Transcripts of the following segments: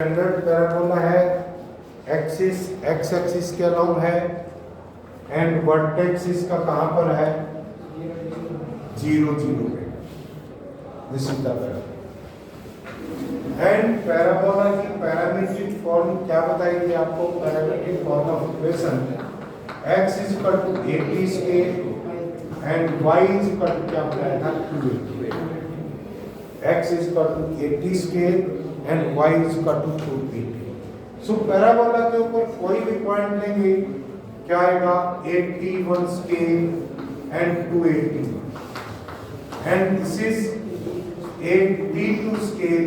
Standard parabola है, axis X axis के along है एंड वर्टेक्स इसका कहां पर है, 0 0 पे। This is the parabola and parabola की पैरामीट्रिक फॉर्म क्या बताएगी आपको? Parametric form of equation x is equal to 80 square and y is equal to क्या बताया था, 280। x is equal to 80 square and y is equal to 280। So parabola के ऊपर कोई भी पॉइंट लेंगे क्या आएगा, 81 scale and 280 and this is 82 scale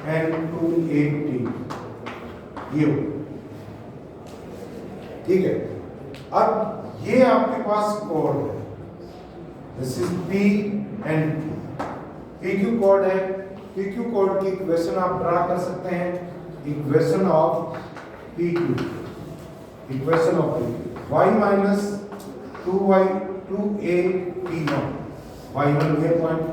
and 280। ये ठीक है। अब ये आपके पास कोड है, this is P and PQ code है। PQ कोड की इक्वेशन आप ड्रा कर सकते हैं, equation of PQ, equation of PQ y minus 2y 2a T1, y1 ये पॉइंट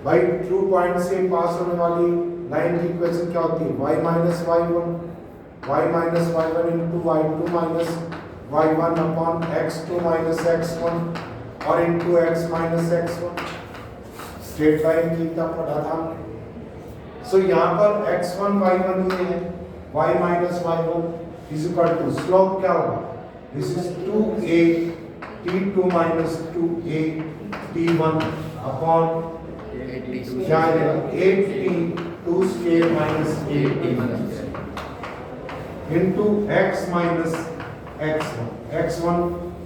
बाई 2 पॉइंट से पास होने वाली लाइन की इक्वेशन क्या होती है, y minus y1 into y2 minus y1 upon x2 minus x1 और into x minus x1। Straight line की तरह पढ़ा था हमने। सो यहाँ पर x1 y1 ये है, y minus y1 is equal to slope क्या होगा, this is 2a t2 minus 2a t1 upon क्या आएगा 8t2 square minus 8t into x minus x1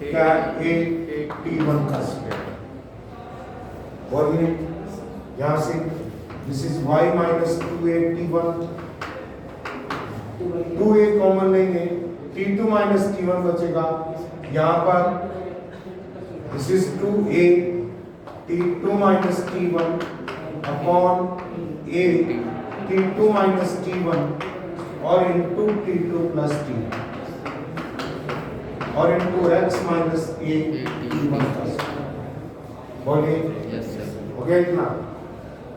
क्या 8t1 का स्क्वायर और ये यहाँ से this is y minus 281, 2a common लेंगे, t2 माइनस t1 बचेगा। यहाँ पर this is 2a t2 minus t1 upon a t2 minus t1 और इंटू t2 प्लस t और into x minus a t1 plus. बोलिए हो गया इतना?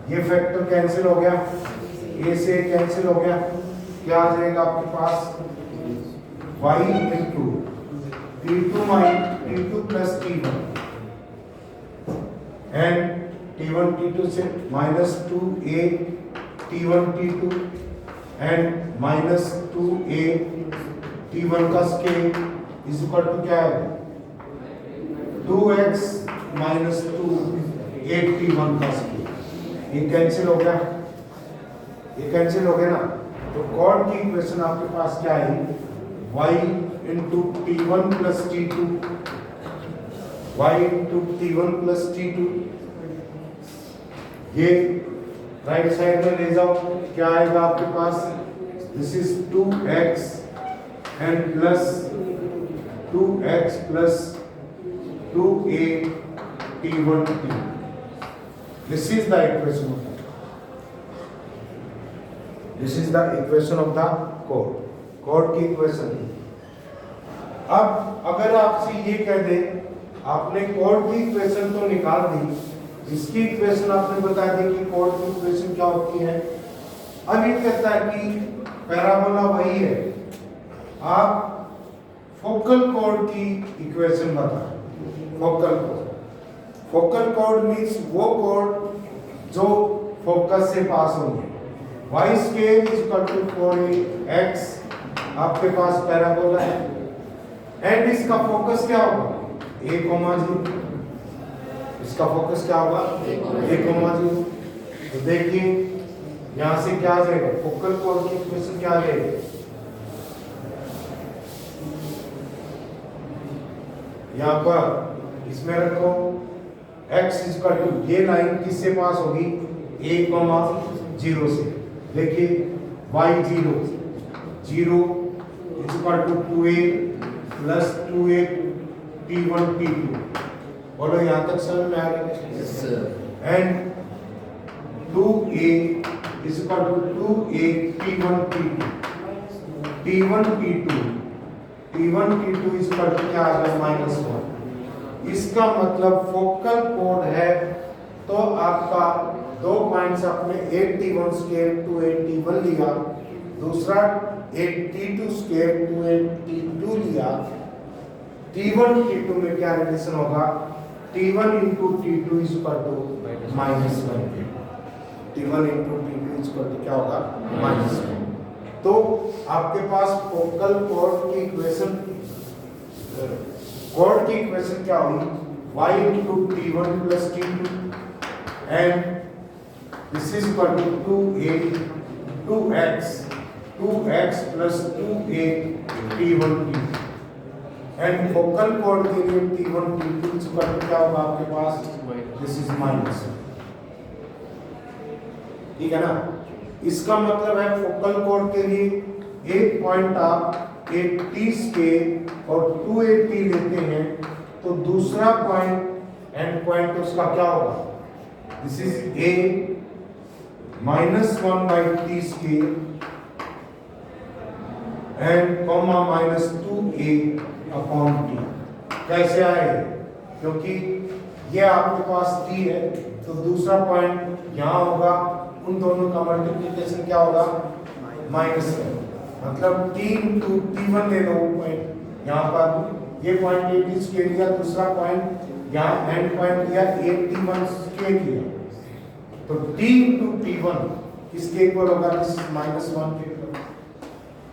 ये फैक्टर कैंसिल हो गया, a से कैंसिल हो गया, क्या आ जाएगा आपके पास y into t2 plus t1 and t1 t2 से minus 2a t1 t2 and minus 2a t1 का स्केल इज इक्वल टू क्या है 2x माइनस 2 81 का स्केल। ये कैंसिल हो गया, ये कैंसिल हो गया ना। तो कॉर्ड की इक्वेशन आपके पास क्या है, y into t1 plus t2 y into t1 plus t2। ये राइट साइड में ले जाओ, क्या आएगा आपके पास, this is 2x and plus 2x प्लस 2a t1 t। This is the equation of the, this is the equation of the chord, chord की इक्वेशन। अब अगर आपसे ये कह दे आपने chord की इक्वेशन तो निकाल दी, इसकी इक्वेशन आपने बता दी कि chord की इक्वेशन क्या होती है। अब ये कहता है कि पैराबोला वही है, आप फोकल chord की इक्वेशन बताएं। फोकल कोड मीन्स वो कोड जो फोकस से पास होंगे। y square is equal to 4x आपके पास पैराबोला है एंड इसका फोकस क्या होगा, a, 0। इसका फोकस क्या होगा, a, 0। तो देखिए यहां से क्या आ जाएगा, फोकल कोड की इक्वेशन क्या आ जाएगी, यहां पर इसमें रखो x इज इक्वल टू, ये लाइन किससे पास होगी, a, 0 से। देखिए y 0 is equal to 2a plus 2a t1 t2। बोलो यहाँ तक समझ में आ गया? And 2a is equal to 2a t1 t2 t1 t2 is equal to क्या आ गया, -1। इसका मतलब फोकल कोड है तो आपका दो पॉइंट्स आपने एक T1 स्केयर टू एक T1 लिया, दूसरा एक T2 स्केयर टू एक T2 लिया। T1 T2 में क्या रिलेशन होगा? T1 into T2 is equal to minus one. T1 into T2 is equal to क्या होगा? Minus one. तो आपके पास फोकल कोऑर्ड की इक्वेशन क्या हुई? y into T1 plus T2 and this is equal to 2x plus 2a T1 T2 and focal कोण के लिए T1 T2 is equal to क्या होगा आपके पास? this is minus, ठीक है ना? इसका मतलब है फोकल कोण के लिए एक पॉइंट आप एक T स्केयर और 2a T लेते हैं तो दूसरा पॉइंट एंड पॉइंट उसका क्या होगा? This is a -1 by T square and comma -2a upon T। कैसे आए? क्योंकि ये आपके पास T है तो दूसरा पॉइंट यहाँ होगा, उन दोनों का मल्टीप्लिकेशन क्या होगा? माइनस है। मतलब T इंटू T1 ले लो पॉइंट, यहाँ पर ये पॉइंट ए T स्केयर लिया, दूसरा पॉइंट यहाँ एंड पॉइंट लिया ए T1 स्केयर लिया, तो T इंटू T1 किसके इक्वल होगा? दिस इज -1 के equal.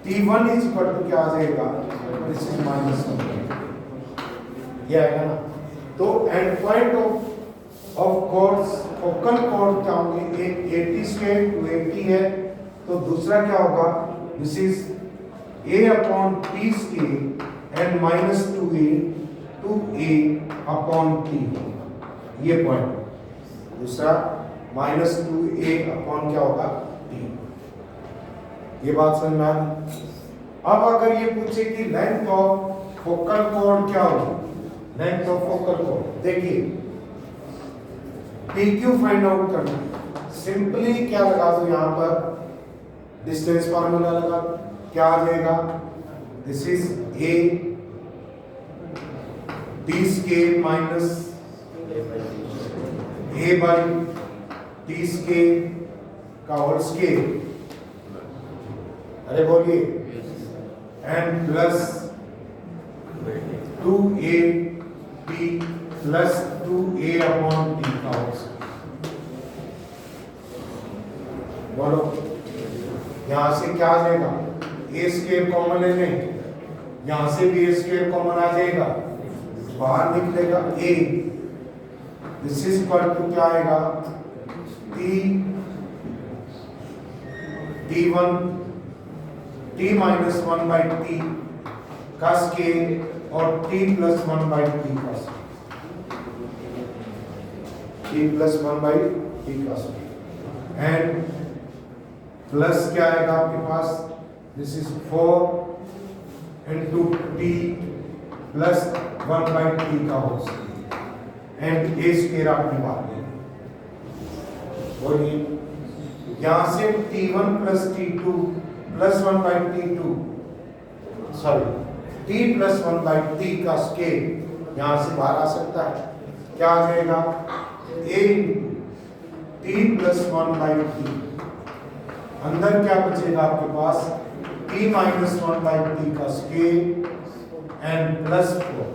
T1 is equal to क्या आ जाएगा? दिस इज -1, ये आएगा ना? तो end point of course focal कोण क्या होंगे? एक a T square two a T है तो दूसरा क्या होगा? This is a upon T square and -2a two a upon T, ये पॉइंट। दूसरा -2a अपॉन क्या होगा? T। ये बात समझ में आ गई? अब अगर ये पूछे कि लेंथ ऑफ फोकल कोण क्या होगी? लेंथ ऑफ फोकल कोण देखिए, PQ फाइंड आउट करना, सिंपली क्या लगा दो यहाँ पर? डिस्टेंस फार्मूला लगा, क्या आ जाएगा? This is a T square minus a by T square का होल स्केयर, अरे बोलिए, and plus 2a T plus 2a upon T का होल स्केयर। बोलो यहां से क्या आ जाएगा? a स्केयर कॉमन ले लें, यहां से भी a स्केयर कॉमन आ जाएगा, बाहर निकलेगा a। This is equal to क्या आएगा? T1 T -1 by T का स्केयर और T + 1 by T का स्केयर, T + 1 by T का स्केयर एंड प्लस क्या आएगा आपके पास? This is 4 into T + 1 by T का whole square and a square आपने बाहर लिया। बोलिए यहां से T1 + T2 + 1 by T2 sorry T + 1 by T का स्केयर यहां से बाहर आ सकता है, क्या आ जाएगा? a T + 1 by T, अंदर क्या बचेगा आपके पास? T -1 by T का स्केयर एंड +4।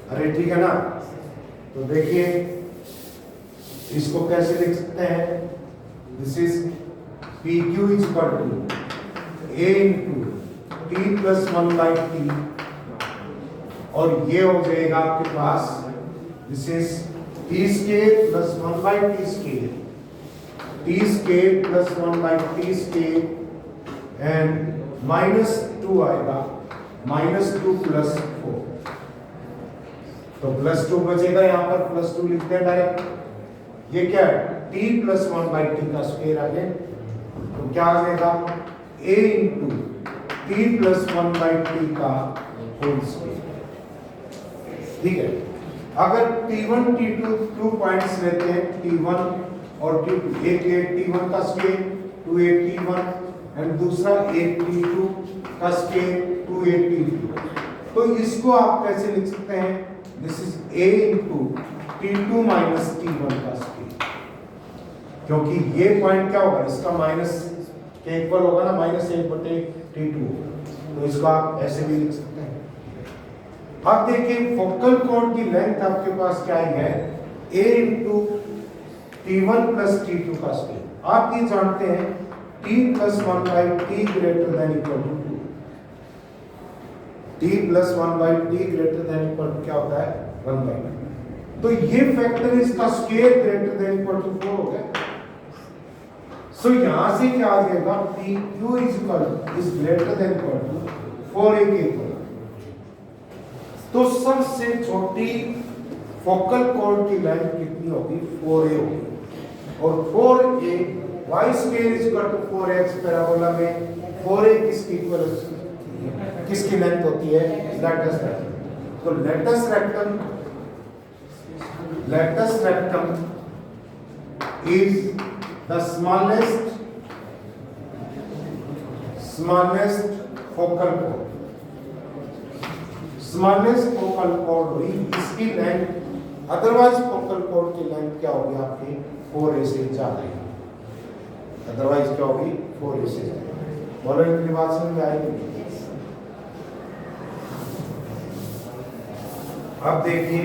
अरे ठीक है ना? तो देखिए इसको कैसे लिख सकते हैं? This is PQ is equal to a into T + 1 by T और ये हो जाएगा आपके पास, this is T square + 1 by T square, T square + 1 by T square and -2 आएगा, -2 + 4, तो +2 बचेगा, यहाँ पर +2 लिखते हैं डायरेक्ट। ये क्या है? T + 1 by T का स्क्वायर आ गया, तो क्या आ जाएगा? a into T + 1 by T का होल स्क्वायर। ठीक है, अगर T1 T2 2 पॉइंट्स लेते हैं, T1 और T2, एक T1 का स्क्वायर 2a T1 एंड दूसरा एक T2 का स्क्वायर 2a T2, तो इसको आप कैसे लिख सकते हैं? This is a into T2 minus T1 का स्केल, क्योंकि ये पॉइंट क्या होगा, इसका माइनस के इक्वल होगा ना, -1/T2, तो इसको आप ऐसे भी लिख सकते हैं। अब देखिए फोकल कोण की लेंथ आपके पास क्या है, a × T1 + T2 का स्केल। आप ये जानते हैं T + 1/T greater than equal to 2, T + 1/T greater than equal to क्या होता है, 1/2। तो ये फैक्टर इसका scale greater than equal to 4 हो गया। सो यहां से क्या आ जाएगा, PQ is greater than equal to 4a के इक्वल। तो सबसे छोटी फोकल कोण की लेंथ कितनी होगी, 4a होगी, और 4a y square is equal to 4x parabola में 4a किसकी इक्वल, किसकी लेंथ होती है, लेटस रेक्टम। तो latus rectum is the smallest focal कोण, स्मॉलेस्ट फोकल कोण हुई इसकी लेंथ, अदरवाइज फोकल कोण की लेंथ क्या होगी आपकी, 4a से ज्यादा है, अदरवाइज क्या होगी, 4a से ज्यादा। बोलो इतनी बात समझ में आएगी। अब देखिए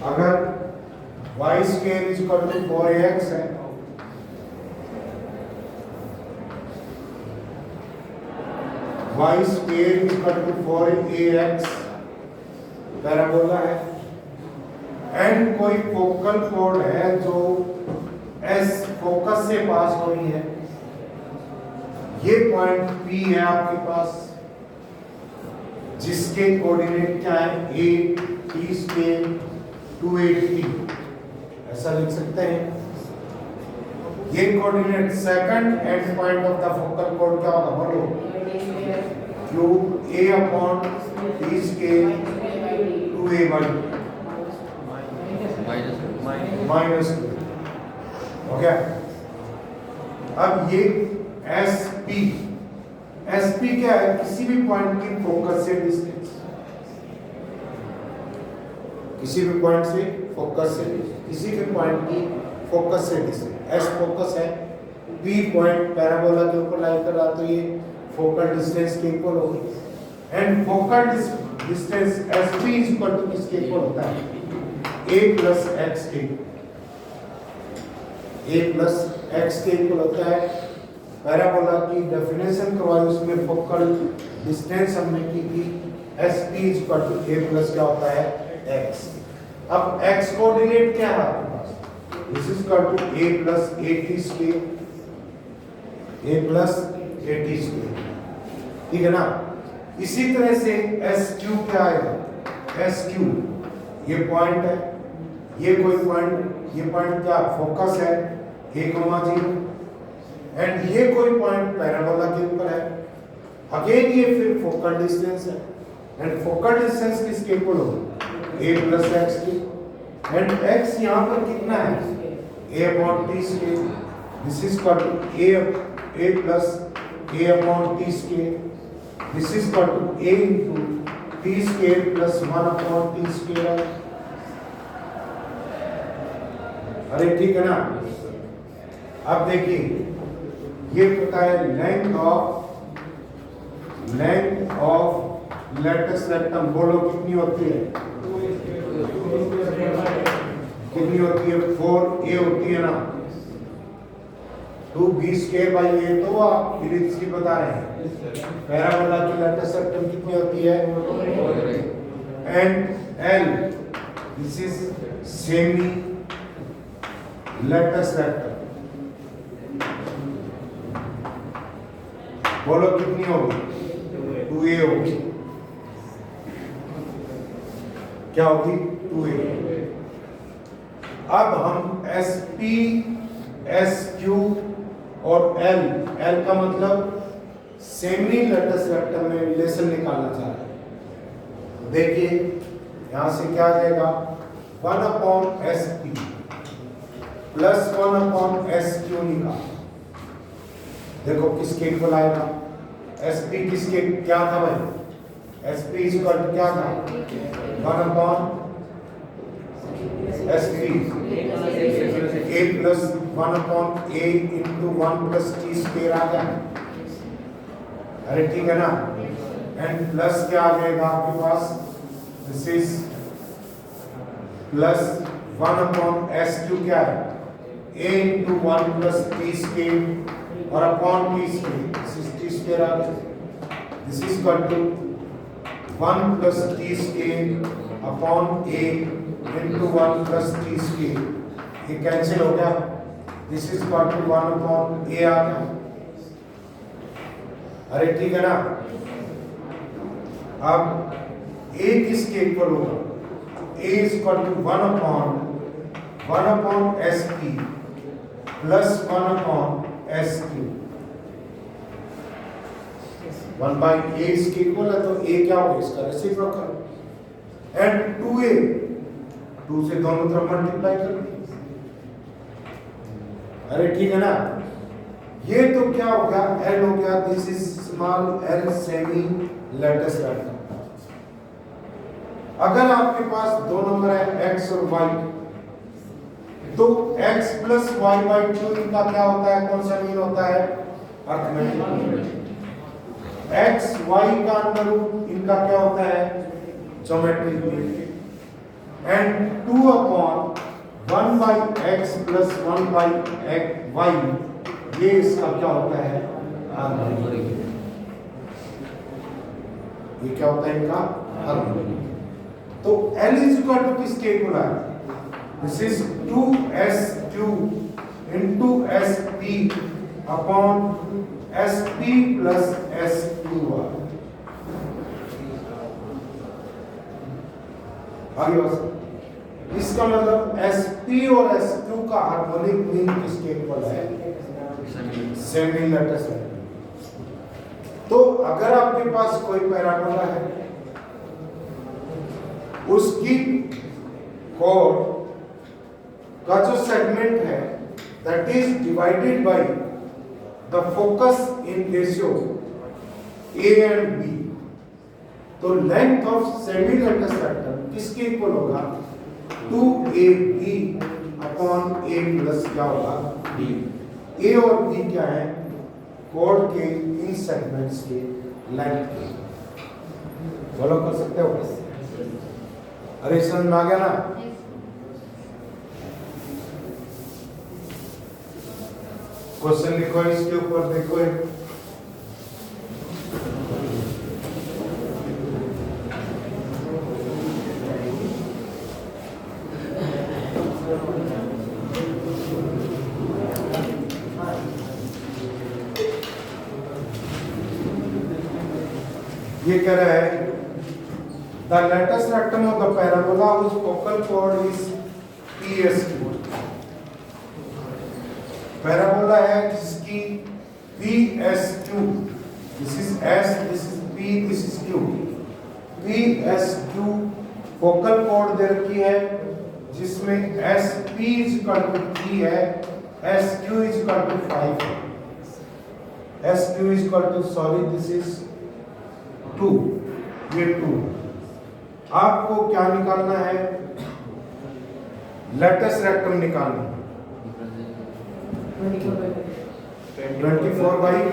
अगर y square is equal to 4ax है, y square is equal to 4ax parabola है, एंड कोई फोकल कोण है जो S फोकस से पास हो रही है, ये पॉइंट P है आपके पास, जिसके कोऑर्डिनेट क्या है, a t स्क्वायर 280, ऐसा लिख सकते हैं। ये coordinate second and point of the focal कोण क्या होगा, बोलो, क्यूब a/t स्क्वायर 2a/2 -2, हो गया। अब ये SP क्या है, किसी भी पॉइंट की फोकस से डिस्टेंस, किसी भी पॉइंट से फोकस से, किसी भी पॉइंट की फोकस से डिस्टेंस, S फोकस है, P पॉइंट पैराबोला के ऊपर लाई कर रहा, तो ये फोकल डिस्टेंस के इक्वल होगी, and focal distance SP is equal to किसके इक्वल होता है, a + x के, a + x के इक्वल होता है। पैराबोला की डेफिनेशन करवाई, उसमें फोकल डिस्टेंस हमने की थी, SP is equal to a + क्या होता है, x। अब x कोऑर्डिनेट क्या है आपके पास, this is equal to a + at square, a + at square, ठीक है ना। इसी तरह से SQ क्या आएगा, SQ ये पॉइंट है, ये कोई पॉइंट, ये पॉइंट क्या फोकस है, a,0, एंड ये कोई पॉइंट पैराबोला के ऊपर है, अगेन ये फिर फोकल डिस्टेंस है, एंड फोकल डिस्टेंस किसके इक्वल होगा, a + x की, एंड x यहाँ पर कितना है, a/t square, this is equal to a + a/t square, this is equal to a × t square + 1/t square. अरे ठीक है ना। अब देखिए ये पता है लेंथ ऑफ लेटस रेक्टम, बोलो कितनी होती है, कितनी होती है, 4a होती है ना, 2b²/a, तो आप यूनिट्स की बता रहे हैं। पैराबोला की लेटस रेक्टम कितनी होती है, and L, this is semi latus rectum, बोलो कितनी होगी, 2a होगी, क्या होगी, 2a। अब हम SP, SQ और L का मतलब सेमी लेटस रेक्टम में रिलेशन निकालना चाह रहे हैं। देखिए यहां से क्या आ जाएगा 1 upon S P plus 1 upon S Q निकाल। देखो किसके इक्वल आएगा, एस पी किसके क्या था भाई, एस पी इक्वल टू क्या था 1 upon S P A plus 1 upon A into 1 plus T square आ गया। अरे ठीक है ना, एंड प्लस क्या आ जाएगा आपके पास, this is plus 1 upon S Q क्या है a into 1 plus T square और upon T square, this is T square आ गया। This is equal to 1 plus T square upon a into 1 plus T square, ये cancel हो गया। This is equal to 1 upon a आ गया। अरे ठीक है ना, अब a किसके इक्वल होगा, a is equal to 1 upon S P plus 1 upon S Q. 1 by A इसके इक्वल है तो a क्या होगा, इसका रेसिप्रोकल। एंड 2a 2 से दोनों तरफ मल्टीप्लाई कर दी। अरे ठीक है ना, ये तो क्या हो गया, L हो गया, this is small l semi latest rectum. अगर आपके पास दो नंबर है x और y, तो x plus y by two इनका क्या होता है, कौन सा मीन होता है, अर्थमेटिक। x y का अंडर रूट इनका क्या होता है, geometric mean. And 2 upon 1 by x plus 1 by y, ये इसका क्या होता है, हार्मोनिक। ये क्या होता है इनका हार्मोनिक। तो L इज इक्वल टू किसके इक्वल है, this is 2s2 into sp upon sp plus s2 आगे बस। इसका मतलब sp और s2 का हार्मोनिक मीन किसके इक्वल है, सेमी लेटेस्ट है। तो अगर आपके पास कोई पैराबोला है, उसकी कोड का जो सेगमेंट है that is divided by the focus in ratio a and b, तो length of semi latus rectum किसके इक्वल होगा, 2ab अपॉन a प्लस क्या होगा b। a और b क्या है, कोड के इन सेगमेंट्स के लेंथ के। फॉलो कर सकते हो, अरे समझ में आ गया ना। क्वेश्चन लिखो इसके ऊपर, देखो ये कह रहा है the latus rectum of the parabola which focal chord is PS2। Parabola है जिसकी PS2, this is S, this is P, this is Q। PS2 focal chord दे रखी है जिसमें SP is equal to 3 है, SQ is equal to 5 है। SQ is equal to, sorry this is 2, ये 2। आपको क्या निकालना है, लेटेस्ट रेक्टम निकालना है 24/5,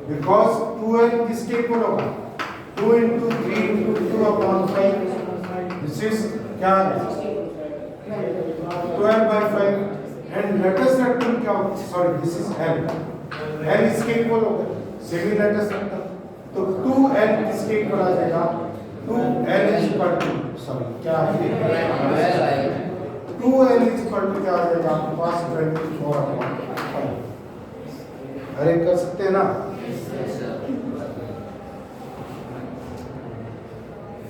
बिकॉज 2l किसके इक्वल होगा, 2 into 3 into 2 upon 5, this is क्या है 12/5। एंड लेटेस्ट रेक्टम क्या होगा, सॉरी दिस इज l इसके इक्वल होगा सेमी लेटेस्ट रेक्टम, तो 2l किसके इक्वल आ जाएगा, 2l is equal to, sorry क्या है 2l is equal to क्या आ जाएगा आपके पास 24/5। अरे कर सकते हैं ना।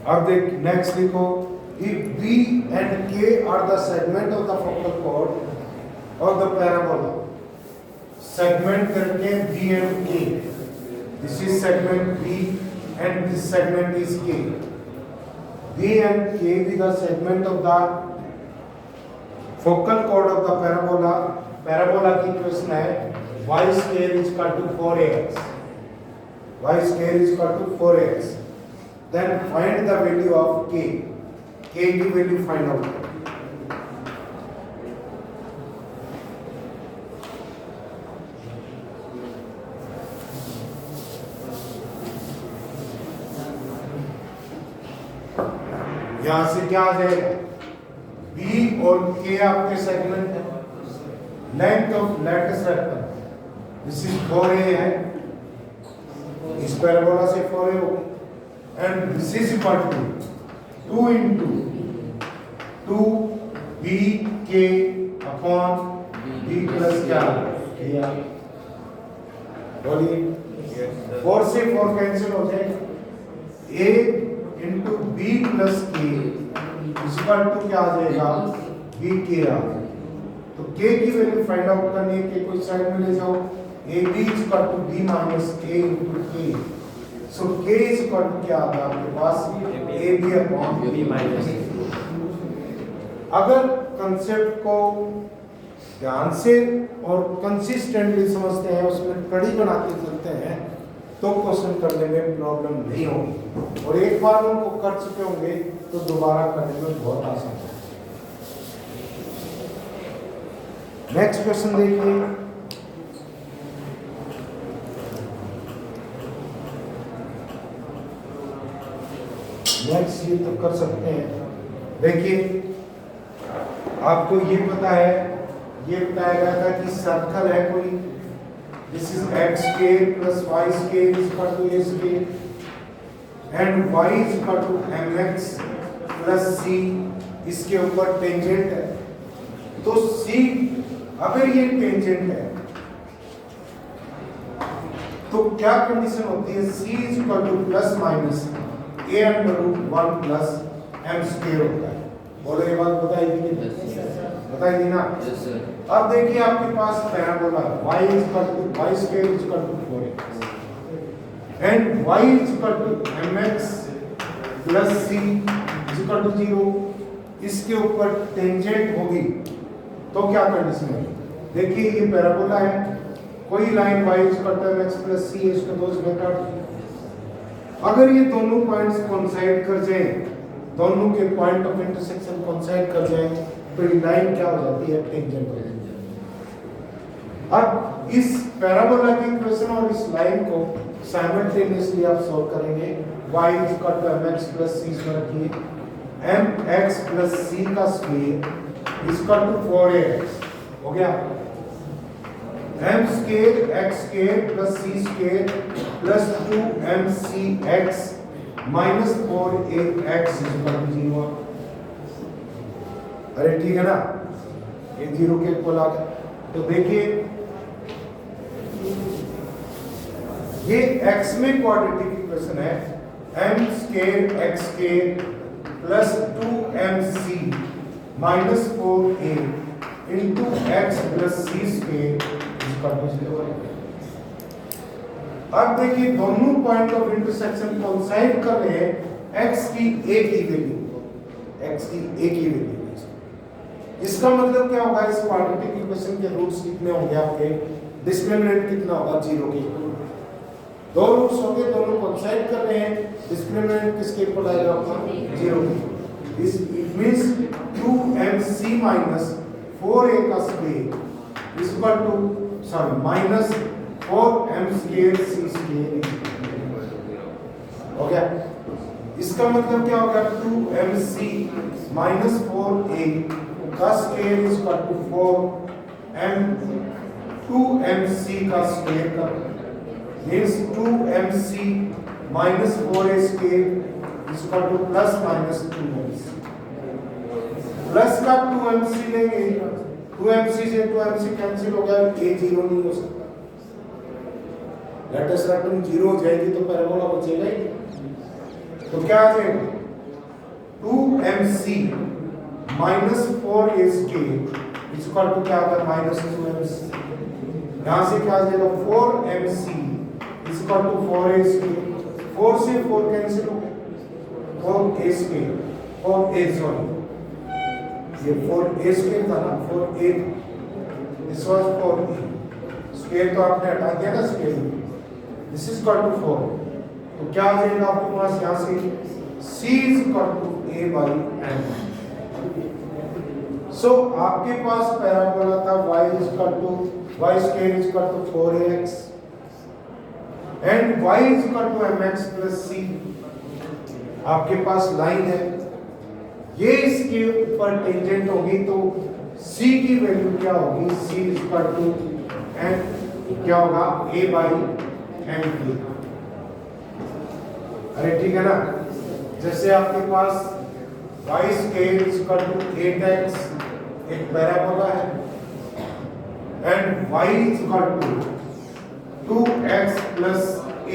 अब देख नेक्स्ट देखो, if B and K are the segment of the focal chord of the parabola, segment करके B and K, this is segment B and this segment is K। V and K be the segment of the focal chord of the parabola. Parabola की equation है y square is equal to 4ax. Y square is equal to 4ax. Then find the value of K. K की value find out. यहां से क्या आ जाएगा? B और K आपके सेगमेंट है. Length of latus rectum this is 4a है, इस पैराबोला से 4a होगी, and this is equal to 2 into 2bk upon b plus क्या बोलिए. 4 से 4 कैंसिल हो जाएगा. a into b plus k equal to क्या आ जाएगा? bk आ जाएगा. तो k की वैल्यू फाइंड आउट करनी है. k को इस साइड में ले जाओ. ab is equal to b minus a into k. So k is equal to क्या आ गया आपके पास? ab upon b minus a. अगर कंसेप्ट को ध्यान से और कंसिस्टेंटली समझते हैं, उसमें कड़ी बना के चलते हैं, तो क्वेश्चन करने में प्रॉब्लम नहीं होगी. और एक बार उनको कर चुके होंगे तो दोबारा करने में बहुत आसान है. नेक्स्ट क्वेश्चन देखिए. नेक्स्ट ये तो कर सकते हैं. देखिए आपको ये पता है, ये बताया गया था कि सर्कल है कोई. This is x square plus y square is equal to a square and y is equal to mx plus c. इसके ऊपर टेंजेंट है. तो c अगर ये टेंजेंट है तो क्या कंडीशन होती है? c is equal to plus minus a under root 1 plus m square होता है. बोलो ये बात बताई थी कि बताई थी ना? Yes sir. अब देखिए आपके पास parabola y is equal to y square is equal to 4x and y is equal to mx plus c is equal to 0. इसके ऊपर टेंजेंट होगी तो क्या कंडीशन है? देखिए ये पैराबोला है, कोई line y is equal to mx plus c, इसको दो से काट दो. अगर ये दोनों पॉइंट्स कोइंसाइड कर जाएं, दोनों के पॉइंट ऑफ इंटरसेक्शन कोइंसाइड कर जाएं, तो ये लाइन क्या हो जाती है? टेंजेंट हो जाती है. अब इस पैराबोला की इक्वेशन और इस लाइन को साइमल्टेनियसली आप सॉल्व करेंगे. y is equal to mx plus c इसमें रखिए. mx प्लस c का square is equal to 4ax हो गया. m square x square plus c square plus 2mcx minus 4ax is equal to 0. अरे ठीक है ना? ये 0 के इक्वल आ गया. तो देखिए ये x में क्वाड्रेटिक इक्वेशन है. m square x square plus 2mc minus 4a into x plus c square equal to 0. अब देखिए दोनों पॉइंट ऑफ इंटरसेक्शन कोइंसाइड कर रहे हैं. x की a की वैल्यू, x की a की वैल्यू. इसका मतलब क्या होगा? इस क्वाड्रेटिक इक्वेशन के रूट्स कितने होंगे आपके? डिस्क्रिमिनेंट कितना होगा? 0 के. दो रूट्स होंगे, दोनों कोइंसाइड कर रहे हैं. डिस्क्रिमिनेंट किसके इक्वल आएगा आपका? 0 के. This it means 2mc minus 4a का square is equal to sorry minus 4m square c square हो गया. इसका मतलब क्या होगा? 2mc माइनस 4a का square is equal to 2mc का स्क्वायर का means 2mc minus 4a square is equal to plus minus 2mc. Plus का 2mc लेंगे, 2mc से 2mc कैंसिल हो गया. a 0 नहीं हो सकता. लेटेस्ट रेक्टेंगल 0 हो जाएगी तो पैराबोला बचेगा ही. तो क्या आ जाएगा? 2mc minus 4a square is equal to क्या आता है? Minus 2mc. यहाँ से क्या आ जाएगा? 4mc is equal to 4a square. 4 से 4 कैंसिल हो गया 4a स्क्वायर 4a सॉरी ये 4a स्क्वायर था ना 4a this was 4a square तो आपने हटा दिया ना square this is equal to 4 तो क्या आ जाएगा आपके पास यहाँ से c is equal to a by m। So आपके पास पैराबोला था y is equal to y square is equal to 4ax and y is equal to mx plus c। आपके पास लाइन है ये इसके ऊपर टेंजेंट होगी तो c की वैल्यू क्या होगी c is equal to n क्या होगा a बाई m की। अरे ठीक है ना जैसे आपके पास y square is equal to 8x एक पैराबोला है and y is equal to 2x plus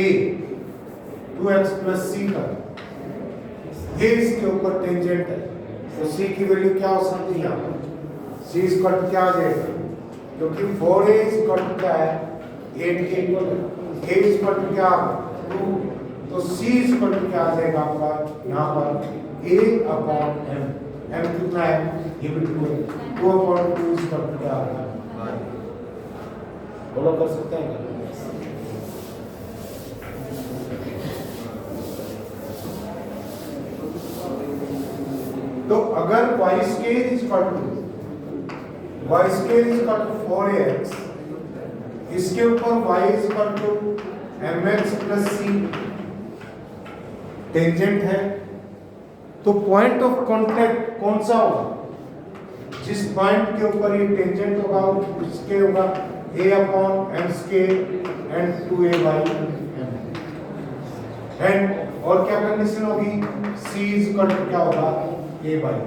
a 2x plus c का ये इसके ऊपर टेंजेंट है तो c की वैल्यू क्या हो सकती है यहाँ पर c इज इक्वल टू क्या आ जाएगा क्योंकि 4a इज इक्वल टू क्या है 8 के equal a is equal to क्या 2 तो c इज इक्वल टू क्या आ जाएगा आपका यहाँ पर a अपॉन m m कितना है ये भी 2 है 2 अपॉन 2 इज इक्वल टू क्या आ जाएगा बोलो कर सकते हैं क्या तो अगर y square is equal to 4ax इसके ऊपर y is equal to mx plus c tangent है तो पॉइंट ऑफ कांटेक्ट कौन सा होगा जिस पॉइंट के ऊपर ये टेंजेंट होगा उसके होगा a upon m square and 2a by m and और क्या कंडीशन होगी c इज इक्वल टू क्या होगा a by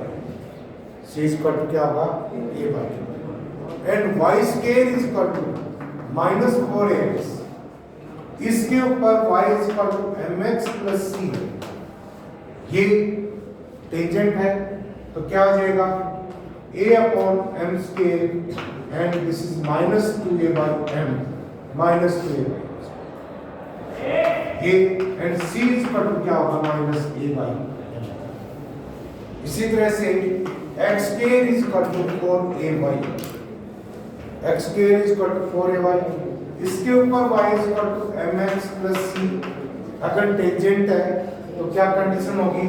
c is equal to क्या होगा a by and y square is equal to minus 4ax इसके ऊपर y is equal to mx plus c ये टेंजेंट है तो क्या आ जाएगा a upon m square and this is minus 2a by m minus 2a by ये and c is equal to क्या होगा माइनस a बाई इसी तरह से x square is equal to 4ay x square is equal to 4ay इसके ऊपर y is equal to mx plus c अगर tangent है तो क्या कंडीशन होगी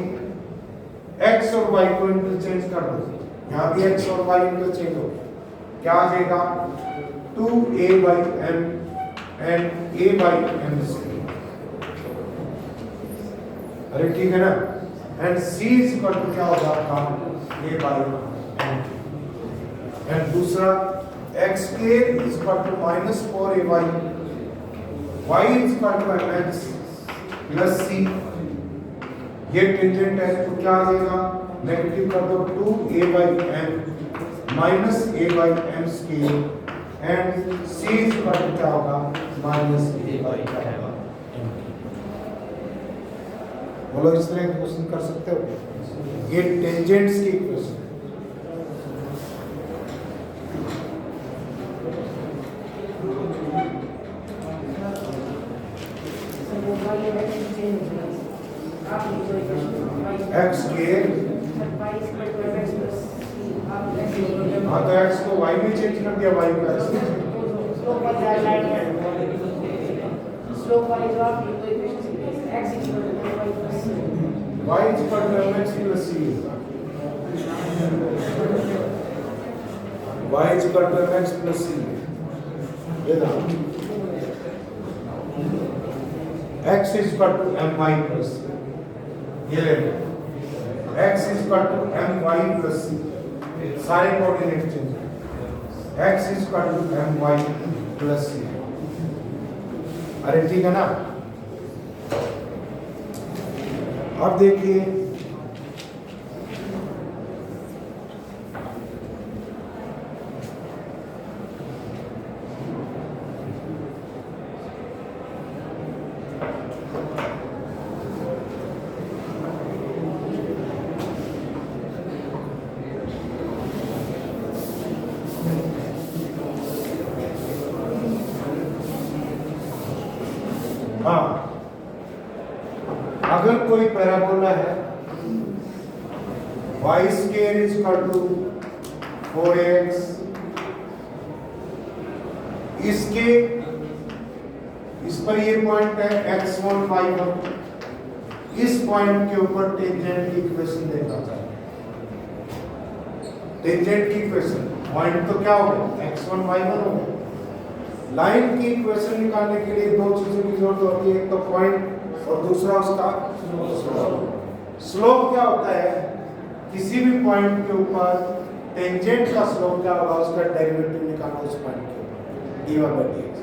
x और y को इंटरचेंज कर दो यहाँ भी x और y इंटरचेंज हो क्या आ जाएगा 2a by m and a by m square अरे ठीक है ना and c is equal to क्या होगा आपका a बाई m एंड दूसरा x square is equal to minus 4ay y is equal to mx plus c ये tangent है तो क्या आ जाएगा नेगेटिव कर दो 2a by m minus a by m square and c is equal to क्या होगा माइनस a बाई m बोलो इस तरह क्वेश्चन कर सकते हो ये टेंजेंट्स की क्वेश्चन x के हाँ तो x को y में चेंज कर दिया y का y is equal to mx plus c y is equal to mx plus c ये ना x is equal to my plus ये ले x is equal to my plus c सारे coordinate change x is equal to my plus c अरे ठीक है ना अब देखिए हाँ अगर कोई पैराबोला है y square is equal to 4ax। इसके इस पर ये पॉइंट है x1 y1, इस पॉइंट के ऊपर टेंजेंट की इक्वेशन देखना चाहिए। टेंजेंट की इक्वेशन, पॉइंट तो क्या हो गया x1 y1 हो गया। लाइन की इक्वेशन निकालने के लिए दो चीजों की जरूरत होती है, एक तो पॉइंट और दूसरा उसका स्लोप। स्लोप क्या होता है, किसी भी पॉइंट के ऊपर टेंजेंट का स्लोप क्या होगा, उसका डेरिवेटिव निकालना उस पॉइंट के ऊपर dy by dx।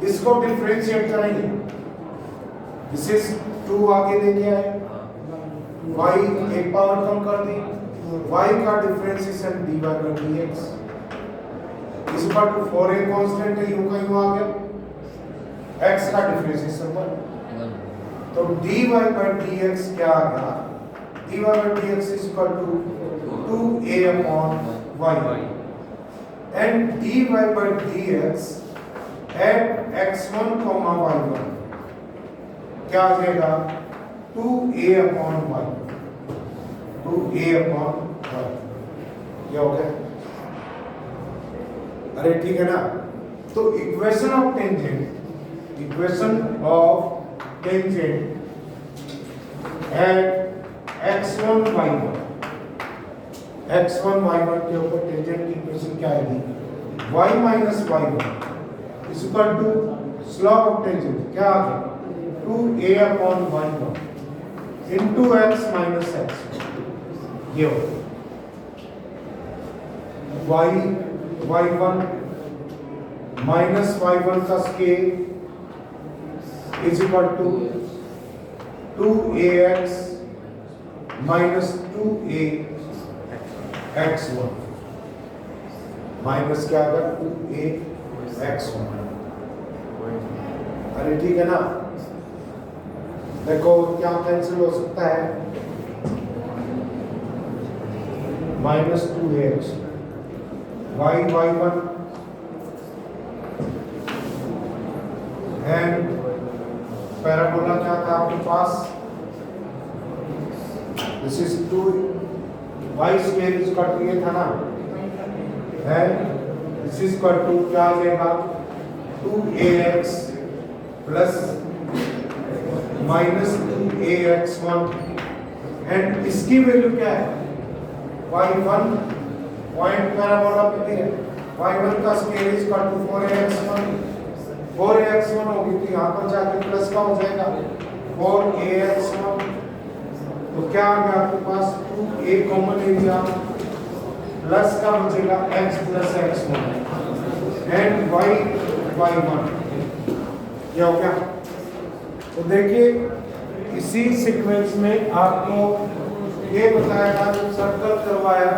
इसको डिफरेंशिएट करेंगे, दिस इज 2 आगे लेके आए, y एक पावर कम कर दी, y का डिफरेंशिएशन dy by dx इस पर 4a कांस्टेंट है, यूं का यूं आ गया, x का डिफरेंशिएशन 1, तो dy by dx क्या आ गया, dy by dx is equal to 2a upon y, and dy by dx at x1 y1 क्या आ जाएगा, 2a upon y, 2a upon y, क्या हो गया, अरे ठीक है ना। तो equation of tangent, equation of tangent at x1 y1, x1 y1 के ऊपर टेंजेंट की इक्वेशन क्या आएगी, y minus y1 is equal to slope of tangent क्या आ गया, 2a upon y1 into x minus x, ये हो y1 माइनस y1 का square is equal to 2ax minus 2a x1 minus क्या आएगा, 2a x1। अरे ठीक है ना, देखो क्या कैंसिल हो सकता है, minus 2ax y1 and parabola क्या था आपके पास, this is 2 y square is equal to ये था ना, and this is equal to क्या आ जाएगा, 2ax plus minus 2ax1, and इसकी वैल्यू क्या है, y1 पॉइंट पैराबोला पे भी है, y1 का square is equal to 4ax1, 4ax1 होगी तो यहाँ पर जाके प्लस का हो जाएगा 4ax1, तो क्या आ गया आपके पास, 2a कॉमन एरिया प्लस का बचेगा x plus x1 and y1, ये हो गया। तो देखिए इसी सीक्वेंस में आपको ये बताया, सर्कल करवाया